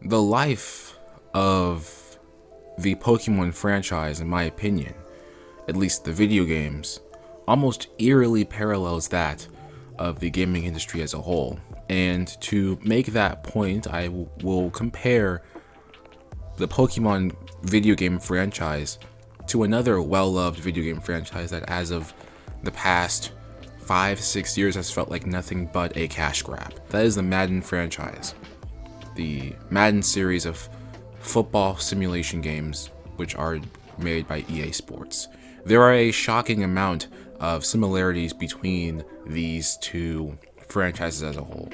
The life of the Pokemon franchise, in my opinion, at least the video games, almost eerily parallels that of the gaming industry as a whole. And to make that point, I will compare the Pokemon video game franchise to another well-loved video game franchise that, as of the past 5-6 years, has felt like nothing but a cash grab. That is the Madden franchise. The Madden series of football simulation games, which are made by EA Sports. There are a shocking amount of similarities between these two franchises as a whole.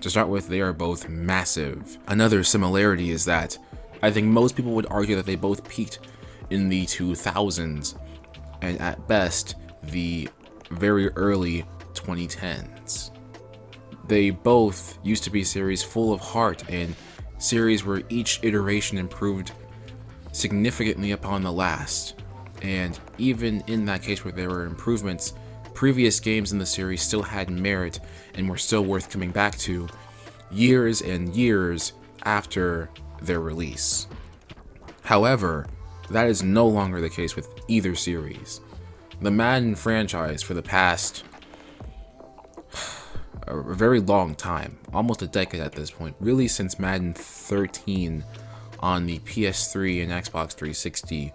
To start with, they are both massive. Another similarity is that I think most people would argue that they both peaked in the 2000s and at best the very early 2010s. They both used to be series full of heart and series where each iteration improved significantly upon the last. And even in that case where there were improvements, previous games in the series still had merit and were still worth coming back to years and years after their release. However, that is no longer the case with either series. The Madden franchise, for the past a very long time, almost a decade at this point, really since Madden 13 on the PS3 and Xbox 360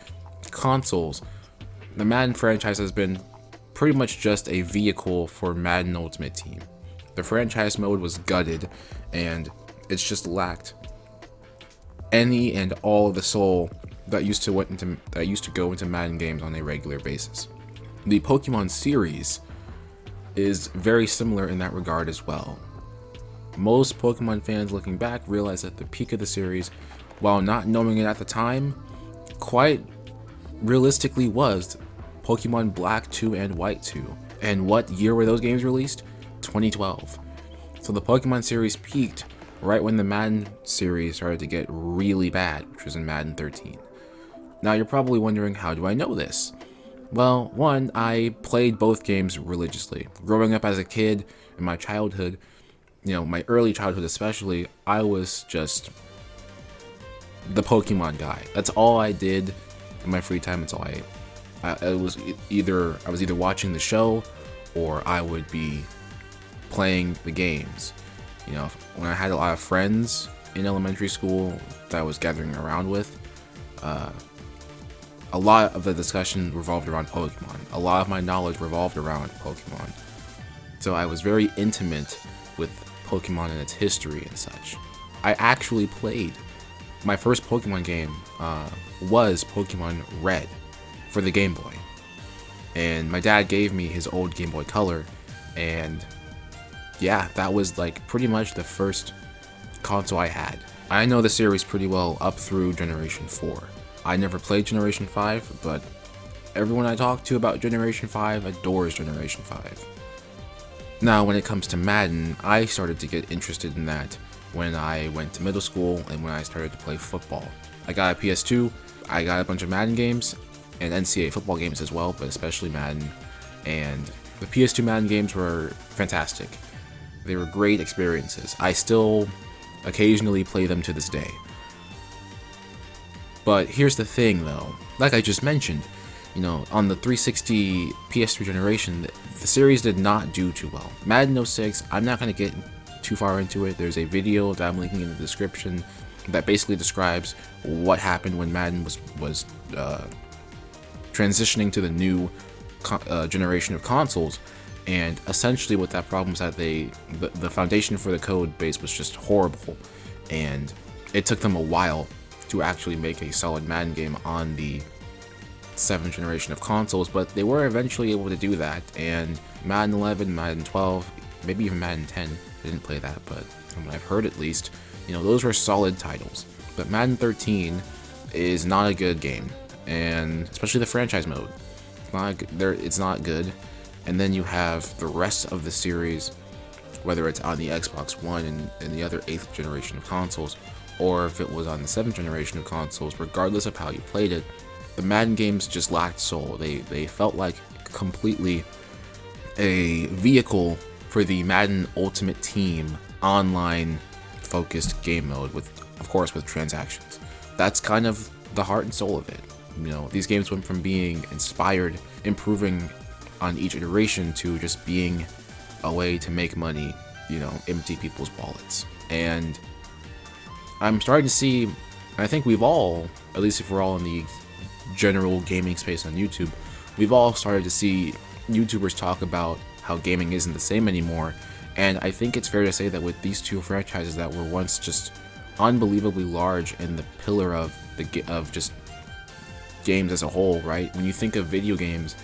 consoles, the Madden franchise has been pretty much just a vehicle for Madden Ultimate Team. The franchise mode was gutted, and it's just lacked any and all of the soul that used to go into Madden games on a regular basis. The Pokemon series is very similar in that regard as well. Most Pokemon fans looking back realize that the peak of the series, while not knowing it at the time, quite realistically was Pokemon Black 2 and White 2. And what year were those games released? 2012. So the Pokemon series peaked right when the Madden series started to get really bad, which was in Madden 13. Now you're probably wondering, how do I know this? Well, one, I played both games religiously. Growing up as a kid, in my childhood, my early childhood especially, I was just the Pokemon guy. That's all I did in my free time. It's all I was either watching the show or I would be playing the games. When I had a lot of friends in elementary school that I was gathering around with, a lot of the discussion revolved around Pokemon. A lot of my knowledge revolved around Pokemon. So I was very intimate with Pokemon and its history and such. I actually played my first Pokemon game was Pokemon Red for the Game Boy. And my dad gave me his old Game Boy Color, and yeah, that was like pretty much the first console I had. I know the series pretty well up through Generation 4. I never played Generation 5, but everyone I talk to about Generation 5 adores Generation 5. Now, when it comes to Madden, I started to get interested in that when I went to middle school and when I started to play football. I got a PS2, I got a bunch of Madden games, and NCAA football games as well, but especially Madden. And the PS2 Madden games were fantastic. They were great experiences. I still occasionally play them to this day. But here's the thing though, like I just mentioned, on the 360 PS3 generation, the series did not do too well. Madden 06, I'm not going to get too far into it. There's a video that I'm linking in the description that basically describes what happened when Madden was transitioning to the new generation of consoles. And essentially what that problem was that the foundation for the code base was just horrible, and it took them a while to actually make a solid Madden game on the 7th generation of consoles, but they were eventually able to do that. And Madden 11, Madden 12, maybe even Madden 10, I didn't play that, but from what I've heard at least, those were solid titles. But Madden 13 is not a good game, and especially the franchise mode. It's not good. And then you have the rest of the series, whether it's on the Xbox One and the other 8th generation of consoles, or if it was on the 7th generation of consoles, regardless of how you played it, the Madden games just lacked soul. They felt like completely a vehicle for the Madden Ultimate Team online focused game mode with, of course, with transactions. That's kind of the heart and soul of it. You know, these games went from being inspired, improving on each iteration, to just being a way to make money, you know, empty people's wallets. And I'm starting to see, I think we've all, at least if we're all in the general gaming space on YouTube, we've all started to see YouTubers talk about how gaming isn't the same anymore. And I think it's fair to say that with these two franchises that were once just unbelievably large and the pillar of just games as a whole, right? When you think of video games,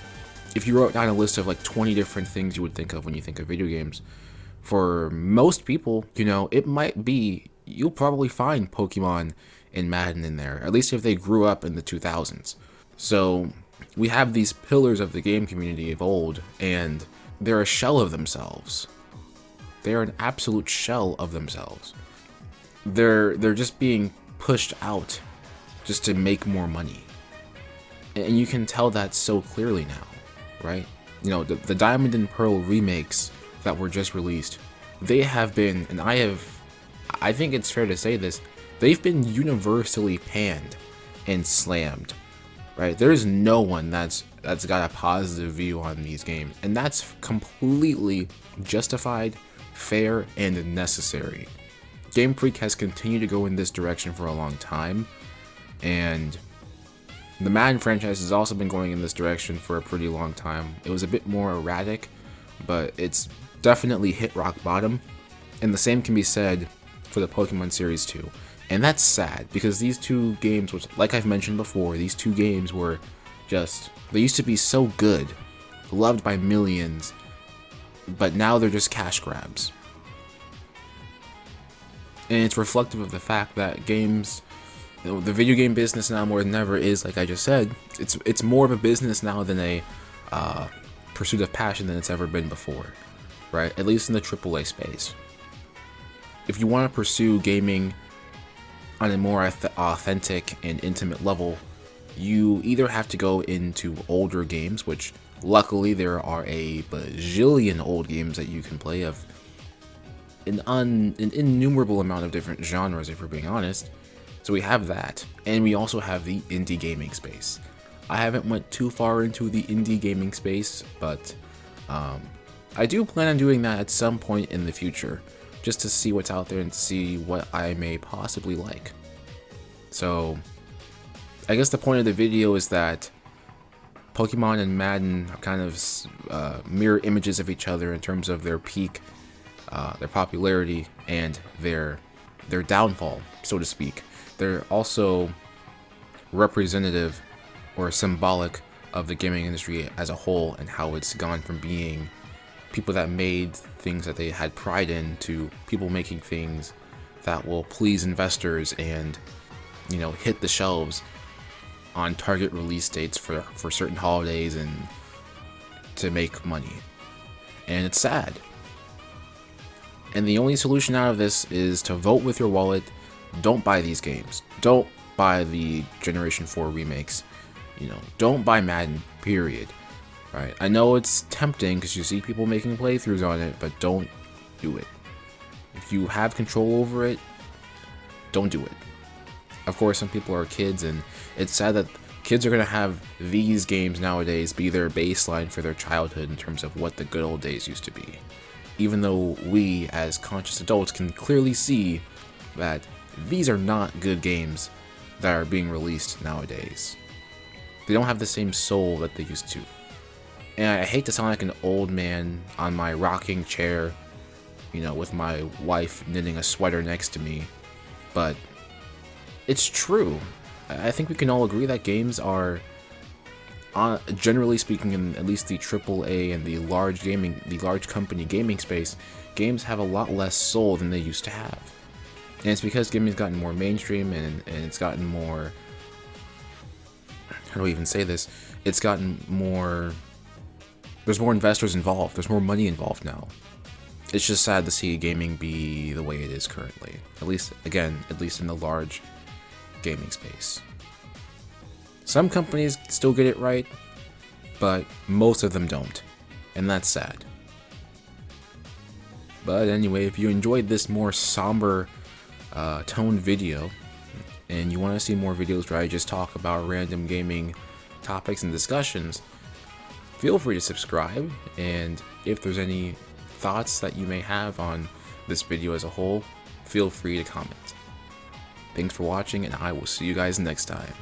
if you wrote down a list of like 20 different things you would think of when you think of video games, for most people, you know, it might be, you'll probably find Pokemon and Madden in there, at least if they grew up in the 2000s. So we have these pillars of the game community of old, and they're a shell of themselves. They're an absolute shell of themselves. They're just being pushed out just to make more money. And you can tell that so clearly now, right? You know, the Diamond and Pearl remakes that were just released, they have been, and I think it's fair to say this, they've been universally panned and slammed, right? There's no one that's got a positive view on these games, and that's completely justified, fair, and necessary. Game Freak has continued to go in this direction for a long time, and the Madden franchise has also been going in this direction for a pretty long time. It was a bit more erratic, but it's definitely hit rock bottom, and the same can be said for the Pokemon series too. And that's sad, because these two games, which, like I've mentioned before, these two games were just, they used to be so good, loved by millions, but now they're just cash grabs. And it's reflective of the fact that games, you know, the video game business now more than ever is, like I just said, it's more of a business now than a pursuit of passion than it's ever been before, right? At least in the AAA space. If you want to pursue gaming on a more authentic and intimate level, you either have to go into older games, which luckily there are a bajillion old games that you can play of an innumerable amount of different genres, if we're being honest. So we have that, and we also have the indie gaming space. I haven't went too far into the indie gaming space, but I do plan on doing that at some point in the future, just to see what's out there and see what I may possibly like. So I guess the point of the video is that Pokemon and Madden are kind of mirror images of each other in terms of their peak, their popularity, and their downfall, so to speak. They're also representative or symbolic of the gaming industry as a whole, and how it's gone from being people that made things that they had pride in to people making things that will please investors and, you know, hit the shelves on target release dates for certain holidays and to make money. And it's sad. And the only solution out of this is to vote with your wallet. Don't buy these games. Don't buy the Generation 4 remakes. You know, don't buy Madden, period. Right? I know it's tempting because you see people making playthroughs on it, but don't do it. If you have control over it, don't do it. Of course, some people are kids, and it's sad that kids are going to have these games nowadays be their baseline for their childhood in terms of what the good old days used to be. Even though we, as conscious adults, can clearly see that these are not good games that are being released nowadays. They don't have the same soul that they used to. And I hate to sound like an old man on my rocking chair, you know, with my wife knitting a sweater next to me, but it's true. I think we can all agree that games are, generally speaking, in at least the AAA and the large company gaming space, games have a lot less soul than they used to have. And it's because gaming's gotten more mainstream, and it's gotten more, how do I even say this? It's gotten more, there's more investors involved, there's more money involved now. It's just sad to see gaming be the way it is currently. At least in the large gaming space. Some companies still get it right, but most of them don't, and that's sad. But anyway, if you enjoyed this more somber toned video, and you want to see more videos where I just talk about random gaming topics and discussions, feel free to subscribe. And if there's any thoughts that you may have on this video as a whole, feel free to comment. Thanks for watching, and I will see you guys next time.